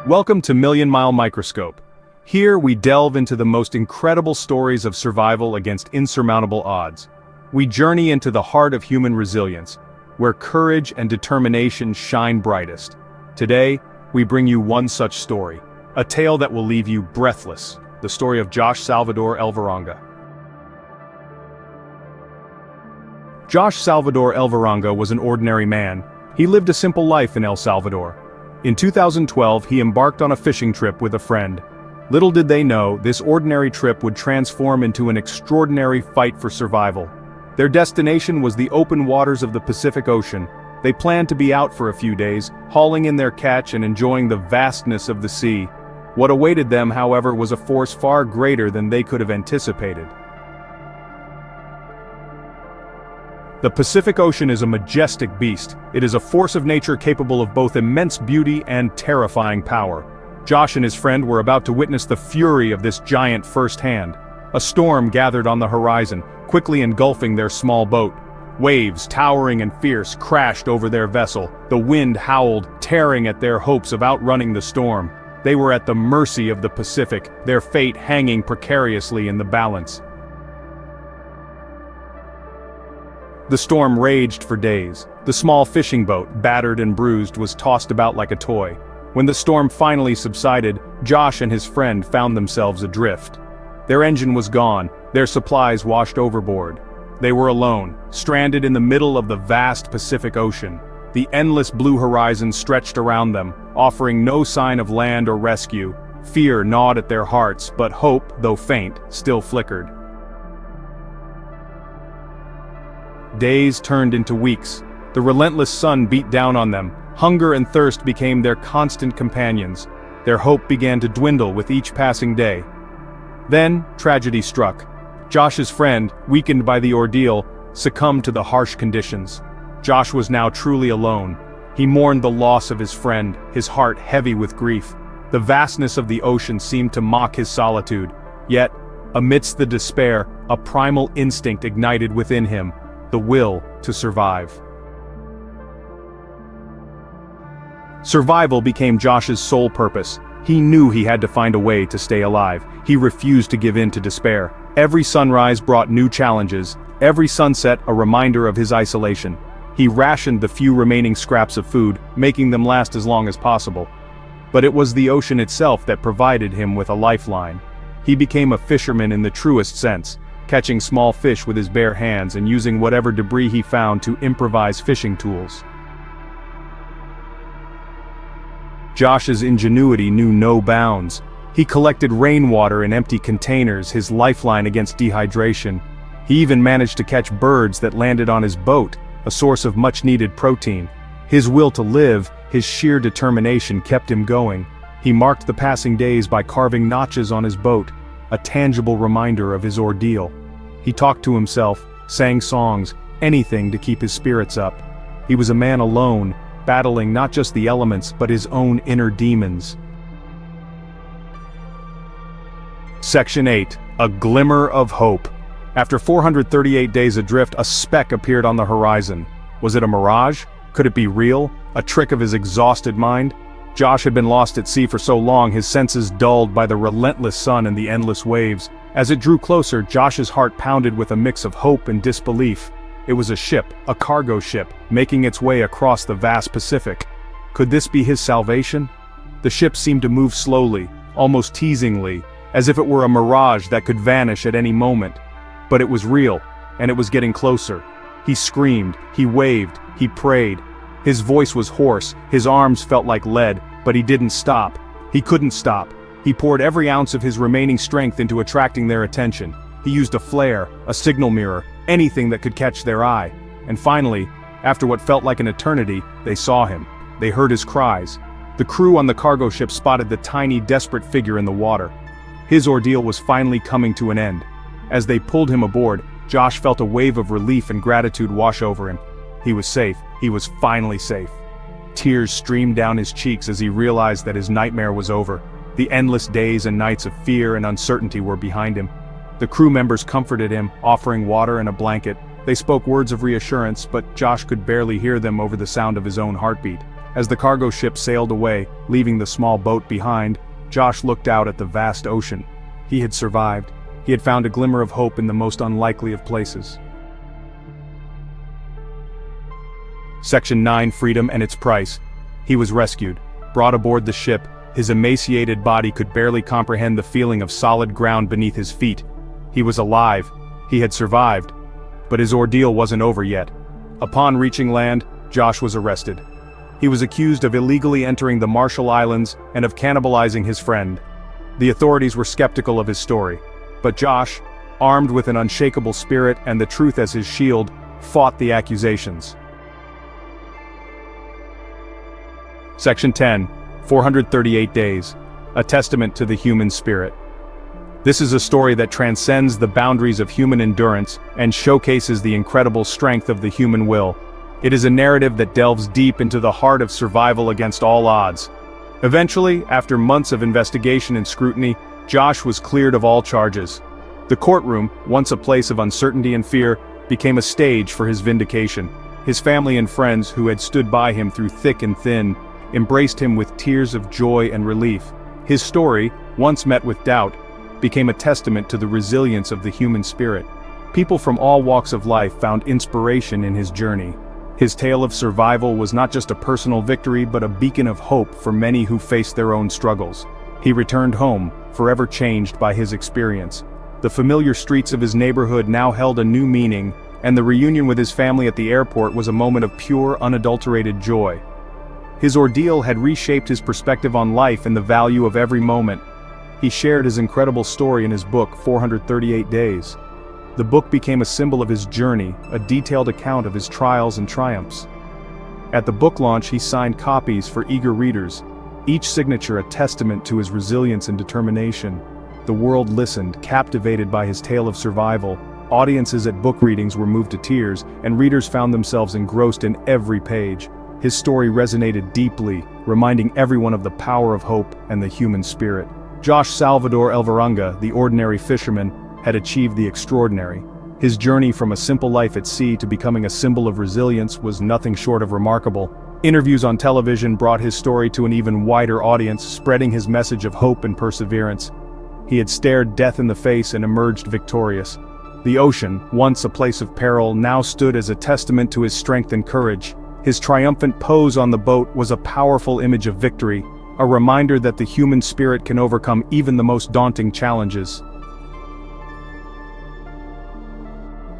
Welcome to Million Mile Microscope. Here we delve into the most incredible stories of survival against insurmountable odds. We journey into the heart of human resilience, where courage and determination shine brightest. Today, we bring you one such story, a tale that will leave you breathless, the story of Josh Salvador Elvaranga. Josh Salvador Elvaranga was an ordinary man. He lived a simple life in El Salvador. In 2012, he embarked on a fishing trip with a friend. Little did they know, this ordinary trip would transform into an extraordinary fight for survival. Their destination was the open waters of the Pacific Ocean. They planned to be out for a few days, hauling in their catch and enjoying the vastness of the sea. What awaited them, however, was a force far greater than they could have anticipated. The Pacific Ocean is a majestic beast. It is a force of nature capable of both immense beauty and terrifying power. Josh and his friend were about to witness the fury of this giant firsthand. A storm gathered on the horizon, quickly engulfing their small boat. Waves, towering and fierce, crashed over their vessel. The wind howled, tearing at their hopes of outrunning the storm. They were at the mercy of the Pacific, their fate hanging precariously in the balance. The storm raged for days. The small fishing boat, battered and bruised, was tossed about like a toy. When the storm finally subsided, Josh and his friend found themselves adrift. Their engine was gone, their supplies washed overboard. They were alone, stranded in the middle of the vast Pacific Ocean. The endless blue horizon stretched around them, offering no sign of land or rescue. Fear gnawed at their hearts, but hope, though faint, still flickered. Days turned into weeks. The relentless sun beat down on them. Hunger and thirst became their constant companions. Their hope began to dwindle with each passing day. Then, tragedy struck. Josh's friend, weakened by the ordeal, succumbed to the harsh conditions. Josh was now truly alone. He mourned the loss of his friend, his heart heavy with grief. The vastness of the ocean seemed to mock his solitude. Yet, amidst the despair, a primal instinct ignited within him. The will to survive. Survival became Josh's sole purpose. He knew he had to find a way to stay alive. He refused to give in to despair. Every sunrise brought new challenges, every sunset a reminder of his isolation. He rationed the few remaining scraps of food, making them last as long as possible. But it was the ocean itself that provided him with a lifeline. He became a fisherman in the truest sense, catching small fish with his bare hands and using whatever debris he found to improvise fishing tools. Josh's ingenuity knew no bounds. He collected rainwater in empty containers, his lifeline against dehydration. He even managed to catch birds that landed on his boat, a source of much-needed protein. His will to live, his sheer determination kept him going. He marked the passing days by carving notches on his boat, a tangible reminder of his ordeal. He talked to himself, sang songs, anything to keep his spirits up. He was a man alone, battling not just the elements but his own inner demons. Section 8. A Glimmer of Hope. After 438 days adrift, a speck appeared on the horizon. Was it a mirage? Could it be real? A trick of his exhausted mind? Josh had been lost at sea for so long, his senses dulled by the relentless sun and the endless waves. As it drew closer, Josh's heart pounded with a mix of hope and disbelief. It was a ship, a cargo ship, making its way across the vast Pacific. Could this be his salvation? The ship seemed to move slowly, almost teasingly, as if it were a mirage that could vanish at any moment. But it was real, and it was getting closer. He screamed, he waved, he prayed. His voice was hoarse, his arms felt like lead, but he didn't stop. He couldn't stop. He poured every ounce of his remaining strength into attracting their attention. He used a flare, a signal mirror, anything that could catch their eye. And finally, after what felt like an eternity, they saw him. They heard his cries. The crew on the cargo ship spotted the tiny, desperate figure in the water. His ordeal was finally coming to an end. As they pulled him aboard, Josh felt a wave of relief and gratitude wash over him. He was safe. He was finally safe. Tears streamed down his cheeks as he realized that his nightmare was over. The endless days and nights of fear and uncertainty were behind him. The crew members comforted him, offering water and a blanket. They spoke words of reassurance, but Josh could barely hear them over the sound of his own heartbeat. As the cargo ship sailed away, leaving the small boat behind, Josh looked out at the vast ocean. He had survived. He had found a glimmer of hope in the most unlikely of places. Section 9: Freedom and its Price. He was rescued, brought aboard the ship. His emaciated body could barely comprehend the feeling of solid ground beneath his feet. He was alive. He had survived. But his ordeal wasn't over yet. Upon reaching land, Josh was arrested. He was accused of illegally entering the Marshall Islands and of cannibalizing his friend. The authorities were skeptical of his story. But Josh, armed with an unshakable spirit and the truth as his shield, fought the accusations. Section 10: 438 Days. A Testament to the Human Spirit. This is a story that transcends the boundaries of human endurance and showcases the incredible strength of the human will. It is a narrative that delves deep into the heart of survival against all odds. Eventually, after months of investigation and scrutiny, Josh was cleared of all charges. The courtroom, once a place of uncertainty and fear, became a stage for his vindication. His family and friends, who had stood by him through thick and thin, embraced him with tears of joy and relief. His story, once met with doubt, became a testament to the resilience of the human spirit. People from all walks of life found inspiration in his journey. His tale of survival was not just a personal victory but a beacon of hope for many who faced their own struggles. He returned home, forever changed by his experience. The familiar streets of his neighborhood now held a new meaning, and the reunion with his family at the airport was a moment of pure, unadulterated joy. His ordeal had reshaped his perspective on life and the value of every moment. He shared his incredible story in his book, 438 Days. The book became a symbol of his journey, a detailed account of his trials and triumphs. At the book launch, he signed copies for eager readers, each signature a testament to his resilience and determination. The world listened, captivated by his tale of survival. Audiences at book readings were moved to tears, and readers found themselves engrossed in every page. His story resonated deeply, reminding everyone of the power of hope and the human spirit. Josh Salvador Elvaranga, the ordinary fisherman, had achieved the extraordinary. His journey from a simple life at sea to becoming a symbol of resilience was nothing short of remarkable. Interviews on television brought his story to an even wider audience, spreading his message of hope and perseverance. He had stared death in the face and emerged victorious. The ocean, once a place of peril, now stood as a testament to his strength and courage. His triumphant pose on the boat was a powerful image of victory, a reminder that the human spirit can overcome even the most daunting challenges.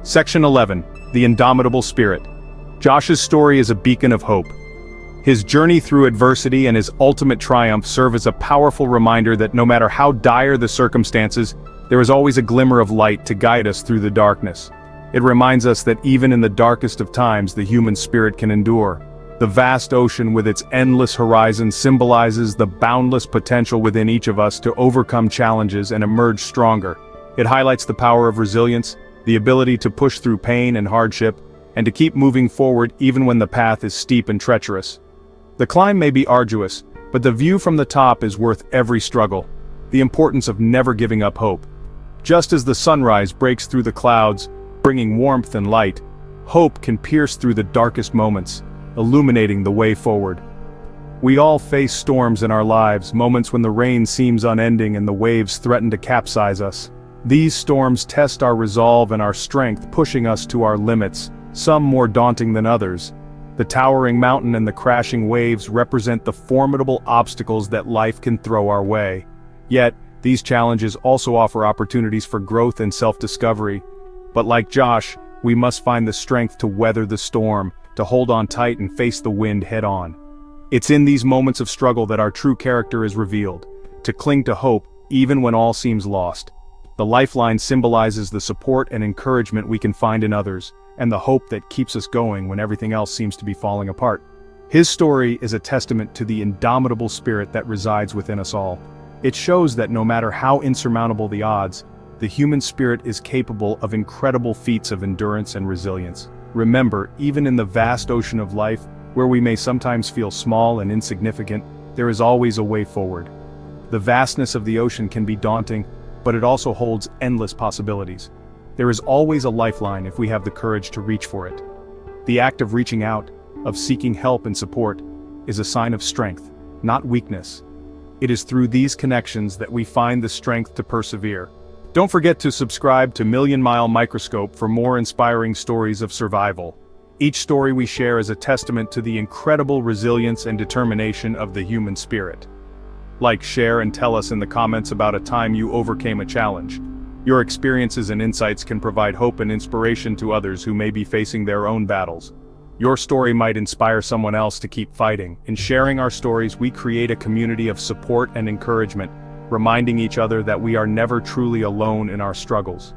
Section 11: The Indomitable Spirit. Josh's story is a beacon of hope. His journey through adversity and his ultimate triumph serve as a powerful reminder that no matter how dire the circumstances, there is always a glimmer of light to guide us through the darkness. It reminds us that even in the darkest of times, the human spirit can endure. The vast ocean with its endless horizon symbolizes the boundless potential within each of us to overcome challenges and emerge stronger. It highlights the power of resilience, the ability to push through pain and hardship, and to keep moving forward even when the path is steep and treacherous. The climb may be arduous, but the view from the top is worth every struggle. The importance of never giving up hope. Just as the sunrise breaks through the clouds, bringing warmth and light, hope can pierce through the darkest moments, illuminating the way forward. We all face storms in our lives, moments when the rain seems unending and the waves threaten to capsize us. These storms test our resolve and our strength, pushing us to our limits, some more daunting than others. The towering mountain and the crashing waves represent the formidable obstacles that life can throw our way. Yet, these challenges also offer opportunities for growth and self-discovery. But like Josh, we must find the strength to weather the storm, to hold on tight and face the wind head-on. It's in these moments of struggle that our true character is revealed, to cling to hope even when all seems lost. The lifeline symbolizes the support and encouragement we can find in others, and the hope that keeps us going when everything else seems to be falling apart. His story is a testament to the indomitable spirit that resides within us all. It shows that no matter how insurmountable the odds, the human spirit is capable of incredible feats of endurance and resilience. Remember, even in the vast ocean of life, where we may sometimes feel small and insignificant, there is always a way forward. The vastness of the ocean can be daunting, but it also holds endless possibilities. There is always a lifeline if we have the courage to reach for it. The act of reaching out, of seeking help and support, is a sign of strength, not weakness. It is through these connections that we find the strength to persevere. Don't forget to subscribe to Million Mile Microscope for more inspiring stories of survival. Each story we share is a testament to the incredible resilience and determination of the human spirit. Like, share, and tell us in the comments about a time you overcame a challenge. Your experiences and insights can provide hope and inspiration to others who may be facing their own battles. Your story might inspire someone else to keep fighting. In sharing our stories, we create a community of support and encouragement, reminding each other that we are never truly alone in our struggles.